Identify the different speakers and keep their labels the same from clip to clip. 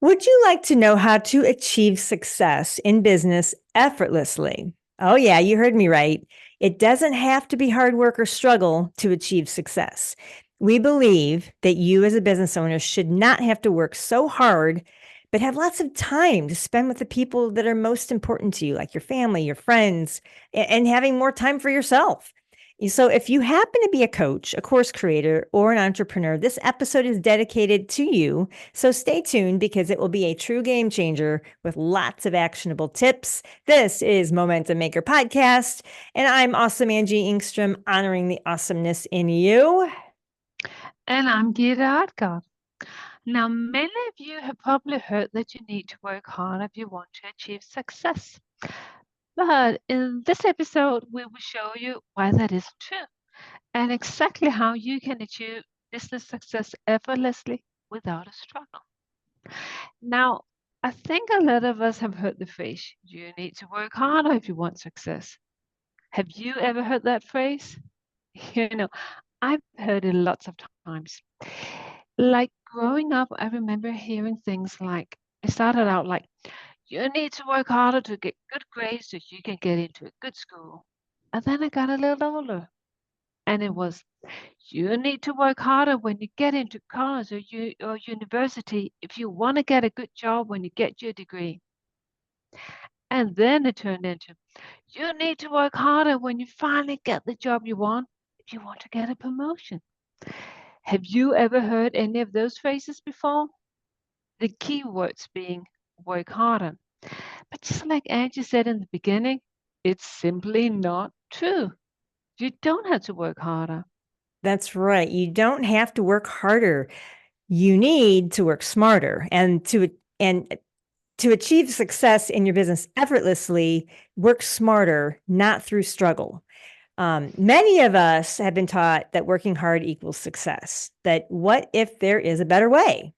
Speaker 1: Would you like to know how to achieve success in business effortlessly? Oh, yeah, you heard me right. It doesn't have to be hard work or struggle to achieve success. We believe that you, as a business owner, should not have to work so hard, but have lots of time to spend with the people that are most important to you, like your family, your friends, and having more time for yourself. So, if you happen to be a coach, a course creator, or an entrepreneur, this episode is dedicated to you. So stay tuned because it will be a true game changer with lots of actionable tips. This is Momentum Maker Podcast, and I'm awesome Angie Ingstrom, honoring the awesomeness in you.
Speaker 2: And I'm Gita Adkar. Now, many of you have probably heard that you need to work hard if you want to achieve success. But in this episode, we will show you why that isn't true and exactly how you can achieve business success effortlessly without a struggle. Now, I think a lot of us have heard the phrase, you need to work harder if you want success. Have you ever heard that phrase? You know, I've heard it lots of times. Like growing up, I remember hearing things like, it started out like, you need to work harder to get good grades so you can get into a good school. And then I got a little older and it was, you need to work harder when you get into college or university if you want to get a good job when you get your degree. And then it turned into, you need to work harder when you finally get the job you want if you want to get a promotion. Have you ever heard any of those phrases before? The key words being work harder. But just like Angie said in the beginning, it's simply not true. You don't have to work harder.
Speaker 1: That's right. You don't have to work harder. You need to work smarter and to achieve success in your business effortlessly, work smarter, not through struggle. Many of us have been taught that working hard equals success, that what if there is a better way?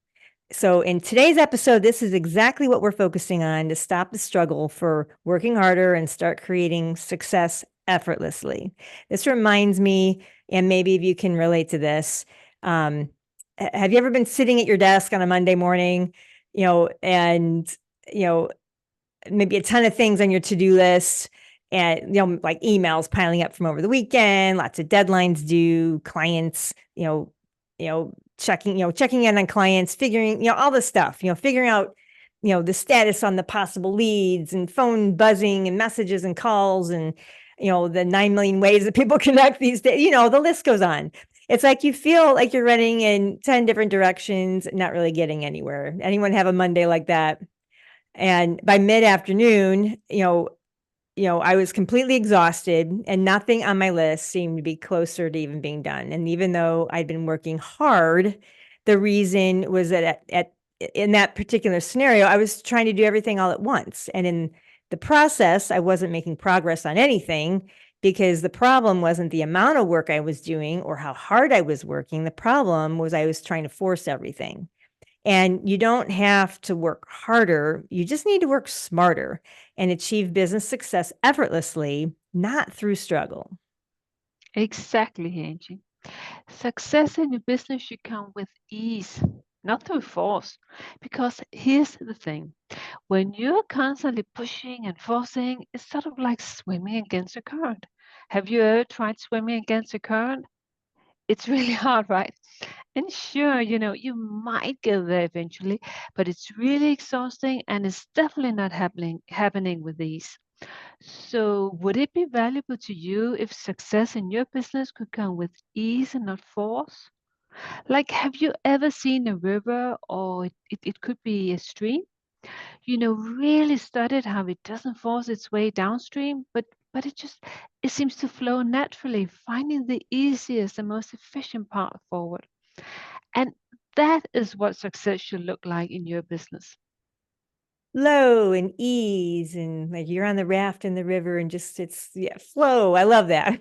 Speaker 1: So, in today's episode, this is exactly what we're focusing on to stop the struggle for working harder and start creating success effortlessly. This reminds me, and maybe if you can relate to this, um, have you ever been sitting at your desk on a Monday morning, and, you know, maybe a ton of things on your to-do list and, like emails piling up from over the weekend, lots of deadlines due, clients, checking in on clients, figuring, all this stuff, figuring out, the status on the possible leads and phone buzzing and messages and calls and, the 9 million ways that people connect these days, the list goes on. It's like you feel like you're running in 10 different directions, not really getting anywhere. Anyone have a Monday like that? And by mid-afternoon, I was completely exhausted and nothing on my list seemed to be closer to even being done. And even though I'd been working hard, the reason was that in that particular scenario, I was trying to do everything all at once. And in the process, I wasn't making progress on anything because the problem wasn't the amount of work I was doing or how hard I was working. The problem was I was trying to force everything. And you don't have to work harder. You just need to work smarter and achieve business success effortlessly, not through struggle.
Speaker 2: Exactly, Angie. Success in your business should come with ease, not through force. Because here's the thing, when you're constantly pushing and forcing, it's sort of like swimming against a current. Have you ever tried swimming against a current? It's really hard, right? And sure, you might get there eventually, but it's really exhausting and it's definitely not happening with ease. So, would it be valuable to you if success in your business could come with ease and not force? Like, have you ever seen a river or it could be a stream? Really studied how it doesn't force its way downstream, but it seems to flow naturally, finding the easiest and most efficient path forward. And that is what success should look like in your business.
Speaker 1: Flow and ease, and like you're on the raft in the river and just it's yeah, flow. I love that.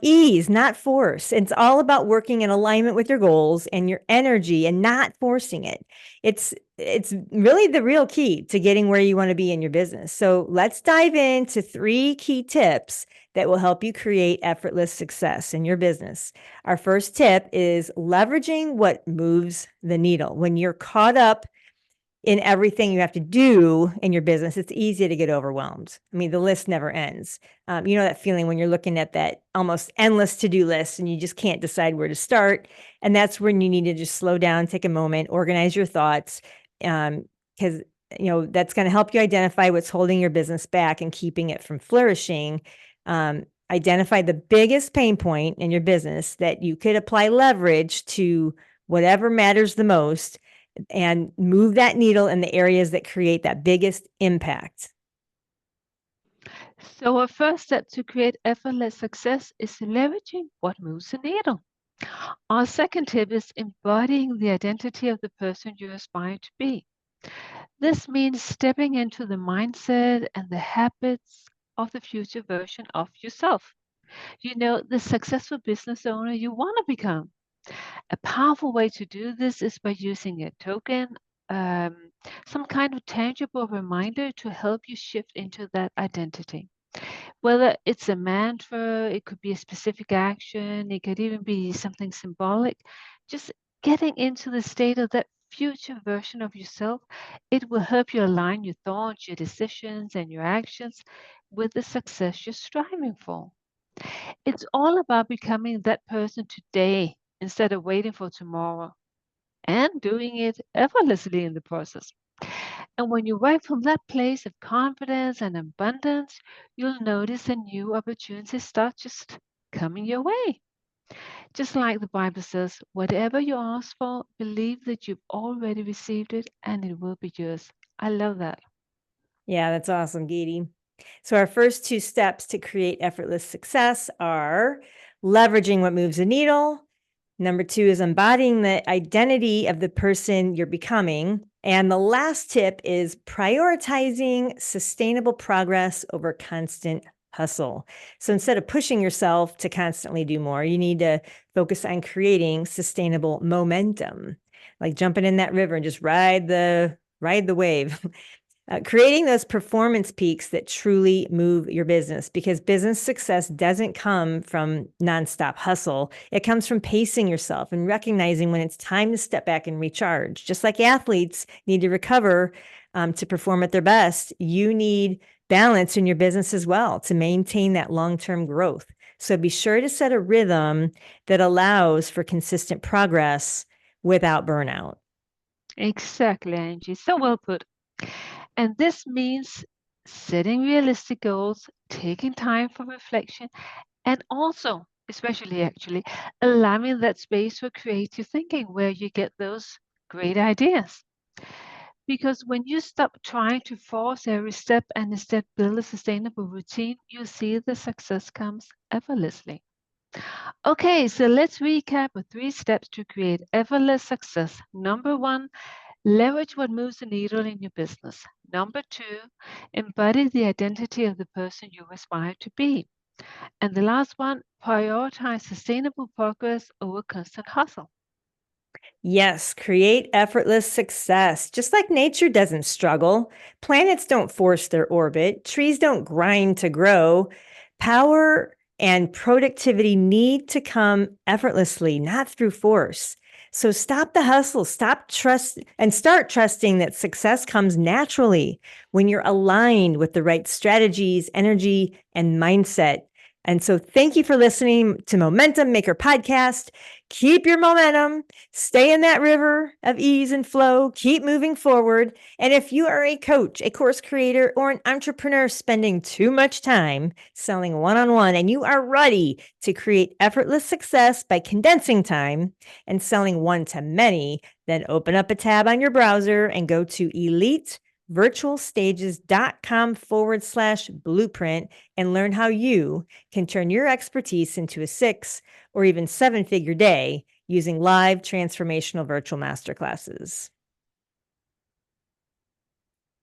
Speaker 1: Ease, not force. It's all about working in alignment with your goals and your energy and not forcing it. It's really the real key to getting where you want to be in your business. So let's dive into 3 key tips that will help you create effortless success in your business. Our first tip is leveraging what moves the needle. When you're caught up in everything you have to do in your business, it's easy to get overwhelmed. I mean, the list never ends. You know that feeling when you're looking at that almost endless to-do list and you just can't decide where to start. And that's when you need to just slow down, take a moment, organize your thoughts, because that's going to help you identify what's holding your business back and keeping it from flourishing. Identify the biggest pain point in your business that you could apply leverage to whatever matters the most, and move that needle in the areas that create that biggest impact.
Speaker 2: So our first step to create effortless success is leveraging what moves the needle. Our second tip is embodying the identity of the person you aspire to be. This means stepping into the mindset and the habits of the future version of yourself. The successful business owner you want to become. A powerful way to do this is by using a token, some kind of tangible reminder to help you shift into that identity. Whether it's a mantra, it could be a specific action, it could even be something symbolic. Just getting into the state of that future version of yourself, it will help you align your thoughts, your decisions, and your actions with the success you're striving for. It's all about becoming that person today instead of waiting for tomorrow and doing it effortlessly in the process. And when you work from that place of confidence and abundance, you'll notice a new opportunities start just coming your way. Just like the Bible says, whatever you ask for, believe that you've already received it and it will be yours. I love that.
Speaker 1: Yeah, that's awesome, Gaty. So our first two steps to create effortless success are leveraging what moves the needle. Number two is embodying the identity of the person you're becoming. And the last tip is prioritizing sustainable progress over constant hustle. So instead of pushing yourself to constantly do more, you need to focus on creating sustainable momentum, like jumping in that river and just ride the wave. Creating those performance peaks that truly move your business, because business success doesn't come from nonstop hustle. It comes from pacing yourself and recognizing when it's time to step back and recharge. Just like athletes need to recover to perform at their best, you need balance in your business as well to maintain that long-term growth. So be sure to set a rhythm that allows for consistent progress without burnout.
Speaker 2: Exactly, Angie. So well put. And this means setting realistic goals, taking time for reflection, and also, especially actually, allowing that space for creative thinking where you get those great ideas. Because when you stop trying to force every step and instead build a sustainable routine, you see the success comes effortlessly. Okay, so let's recap with 3 steps to create effortless success. Number 1, leverage what moves the needle in your business. Number 2, embody the identity of the person you aspire to be. And the last one, prioritize sustainable progress over constant hustle.
Speaker 1: Yes, create effortless success. Just like nature doesn't struggle, planets don't force their orbit, trees don't grind to grow. Power and productivity need to come effortlessly, not through force. So stop the hustle, stop trust, and start trusting that success comes naturally when you're aligned with the right strategies, energy, and mindset. And so thank you for listening to Momentum Maker Podcast. Keep your momentum, stay in that river of ease and flow, keep moving forward. And if you are a coach, a course creator, or an entrepreneur spending too much time selling one-on-one, and you are ready to create effortless success by condensing time and selling one-to-many, then open up a tab on your browser and go to elitevirtualstages.com/blueprint and learn how you can turn your expertise into a 6 or even 7-figure day using live transformational virtual masterclasses.